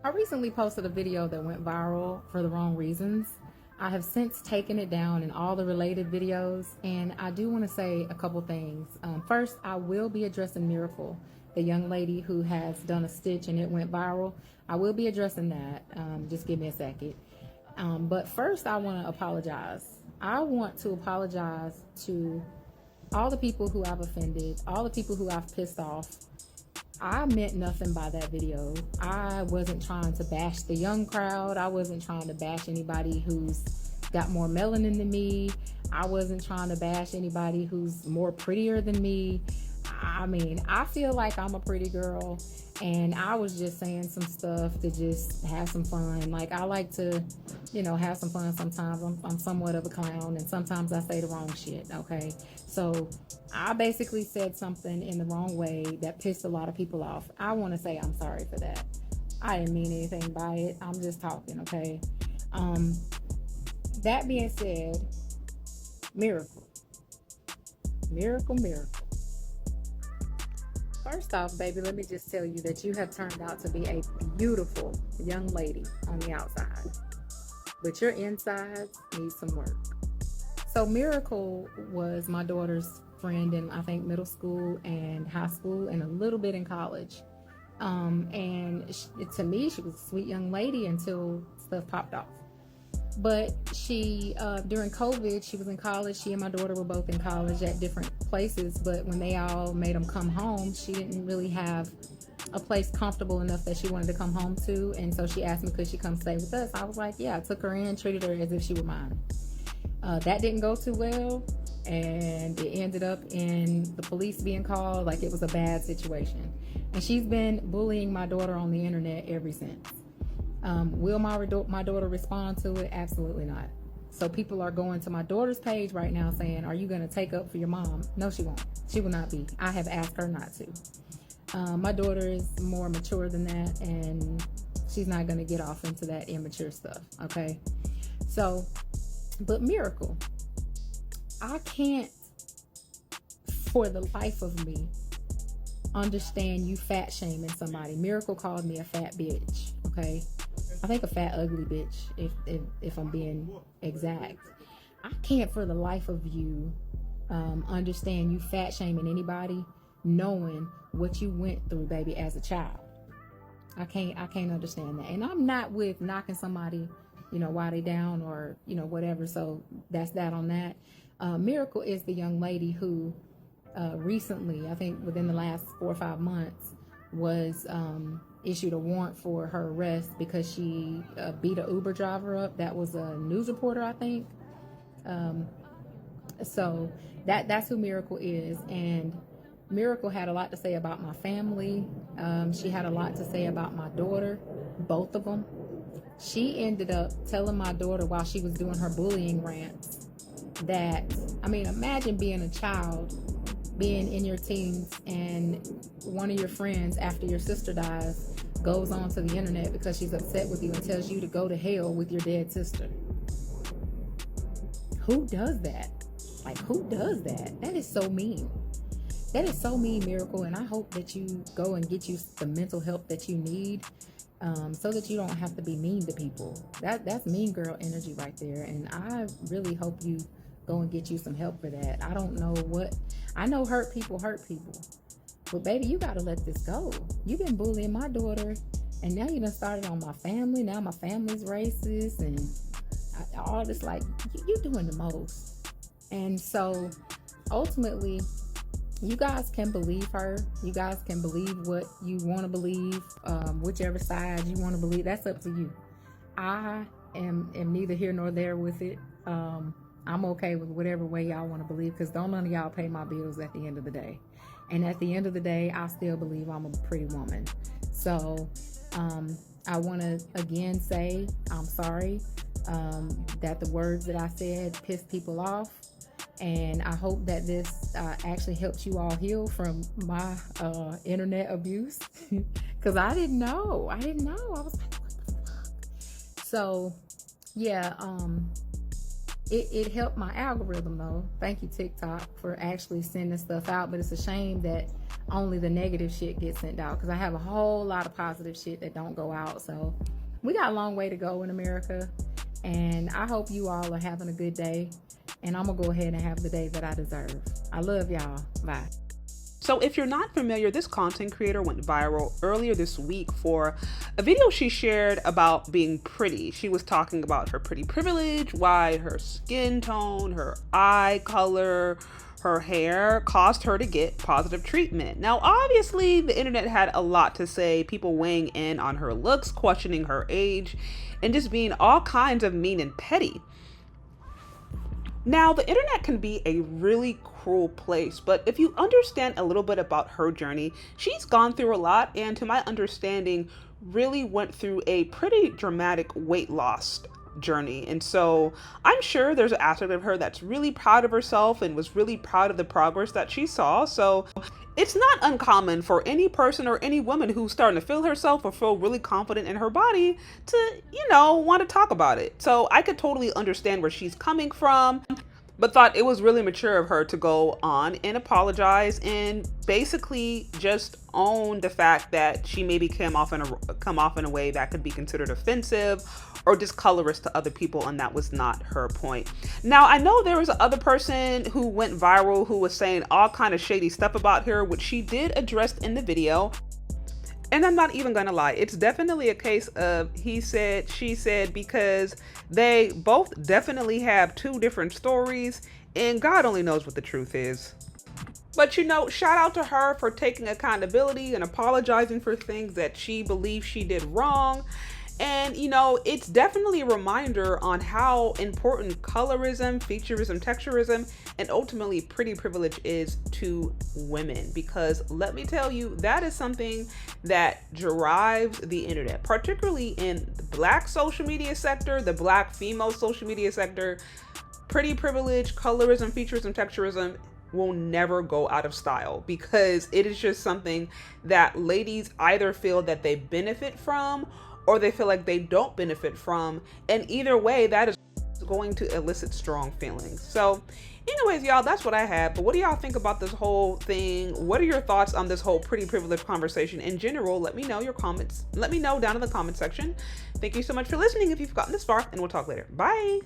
I recently posted a video that went viral for the wrong reasons. I have since taken it down in all the related videos, and I do want to say a couple things. First, I will be addressing Miracle, the young lady who has done a stitch and it went viral. I will be addressing that. Just give me a second. But first, I want to apologize. I want to apologize to all the people who I've offended, all the people who I've pissed off. I meant nothing by that video. I wasn't trying to bash the young crowd. I wasn't trying to bash anybody who's got more melanin than me. I wasn't trying to bash anybody who's more prettier than me. I mean, I feel like I'm a pretty girl, and I was just saying some stuff to just have some fun. Like, I like to, you know, have some fun sometimes. I'm somewhat of a clown, and sometimes I say the wrong shit, okay? So I basically said something in the wrong way that pissed a lot of people off. I want to say I'm sorry for that. I didn't mean anything by it. I'm just talking, okay? That being said, Miracle. First off, baby, let me just tell you that you have turned out to be a beautiful young lady on the outside, but your insides need some work. So Miracle was my daughter's friend in, I think, middle school and high school and a little bit in college. To me, she was a sweet young lady until stuff popped off. But she, during COVID, she was in college. She and my daughter were both in college at different places. But when they all made them come home, she didn't really have a place comfortable enough that she wanted to come home to. And so she asked me, could she come stay with us? I was like, yeah. I took her in, treated her as if she were mine. That didn't go too well. And it ended up in the police being called. Like, it was a bad situation. And she's been bullying my daughter on the internet ever since. Will my daughter respond to it? Absolutely not. So people are going to my daughter's page right now saying, are you going to take up for your mom? No, she won't. She will not be. I have asked her not to. My daughter is more mature than that, and she's not going to get off into that immature stuff, okay? So, but Miracle, I can't, for the life of me, understand you fat shaming somebody. Miracle called me a fat bitch, okay? I think a fat ugly bitch, if I'm being exact. I can't for the life of you understand you fat shaming anybody, knowing what you went through, baby, as a child. I can't understand that. And I'm not with knocking somebody, you know, while they down or, you know, whatever. So that's that on that. Miracle is the young lady who recently, I think within the last 4 or 5 months, was issued a warrant for her arrest because she beat an Uber driver up. That was a news reporter, I think. So that's who Miracle is. And Miracle had a lot to say about my family. She had a lot to say about my daughter, both of them. She ended up telling my daughter while she was doing her bullying rants that, I mean, imagine being a child, being in your teens, and one of your friends, after your sister dies, goes onto the internet because she's upset with you and tells you to go to hell with your dead sister. Who does that? Like, who does that? That is so mean. That is so mean, Miracle, and I hope that you go and get you the mental help that you need, so that you don't have to be mean to people. That's mean girl energy right there, and I really hope you go and get you some help for that. I don't know what, I know hurt people, but baby, you gotta let this go. You've been bullying my daughter, and now you done started on my family. Now my family's racist, and all this, like, you're doing the most. And so ultimately, you guys can believe her. You guys can believe what you want to believe, whichever side you want to believe. That's up to you. I am neither here nor there with it. I'm okay with whatever way y'all want to believe, because don't none of y'all pay my bills at the end of the day. And at the end of the day, I still believe I'm a pretty woman. So I want to again say I'm sorry that the words that I said pissed people off. And I hope that this actually helps you all heal from my internet abuse. Because I didn't know. I was like, what the fuck? So, yeah, it helped my algorithm, though. Thank you, TikTok, for actually sending stuff out. But it's a shame that only the negative shit gets sent out, because I have a whole lot of positive shit that don't go out. So we got a long way to go in America, and I hope you all are having a good day, and I'm gonna go ahead and have the day that I deserve. I love y'all. Bye. So if you're not familiar, this content creator went viral earlier this week for a video she shared about being pretty. She was talking about her pretty privilege, why her skin tone, her eye color, her hair caused her to get positive treatment. Now, obviously, the internet had a lot to say, people weighing in on her looks, questioning her age, and just being all kinds of mean and petty. Now, the internet can be a really cruel place, but if you understand a little bit about her journey, she's gone through a lot, and to my understanding, really went through a pretty dramatic weight loss journey. And so I'm sure there's an aspect of her that's really proud of herself and was really proud of the progress that she saw. So it's not uncommon for any person or any woman who's starting to feel herself or feel really confident in her body to, want to talk about it. So I could totally understand where she's coming from, but thought it was really mature of her to go on and apologize and basically just own the fact that she maybe come off in a way that could be considered offensive or just colorist to other people, and that was not her point. Now, I know there was another person who went viral who was saying all kind of shady stuff about her, which she did address in the video. And I'm not even gonna lie, it's definitely a case of he said, she said, because they both definitely have two different stories, and God only knows what the truth is. But shout out to her for taking accountability and apologizing for things that she believes she did wrong. And, it's definitely a reminder on how important colorism, featureism, texturism, and ultimately pretty privilege is to women. Because let me tell you, that is something that drives the internet, particularly in the Black social media sector, the Black female social media sector. Pretty privilege, colorism, featureism, texturism will never go out of style, because it is just something that ladies either feel that they benefit from or they feel like they don't benefit from. And either way, that is going to elicit strong feelings. So anyways, y'all, that's what I have. But what do y'all think about this whole thing? What are your thoughts on this whole pretty privileged conversation in general? Let me know your comments. Let me know down in the comment section. Thank you so much for listening if you've gotten this far, and we'll talk later. Bye.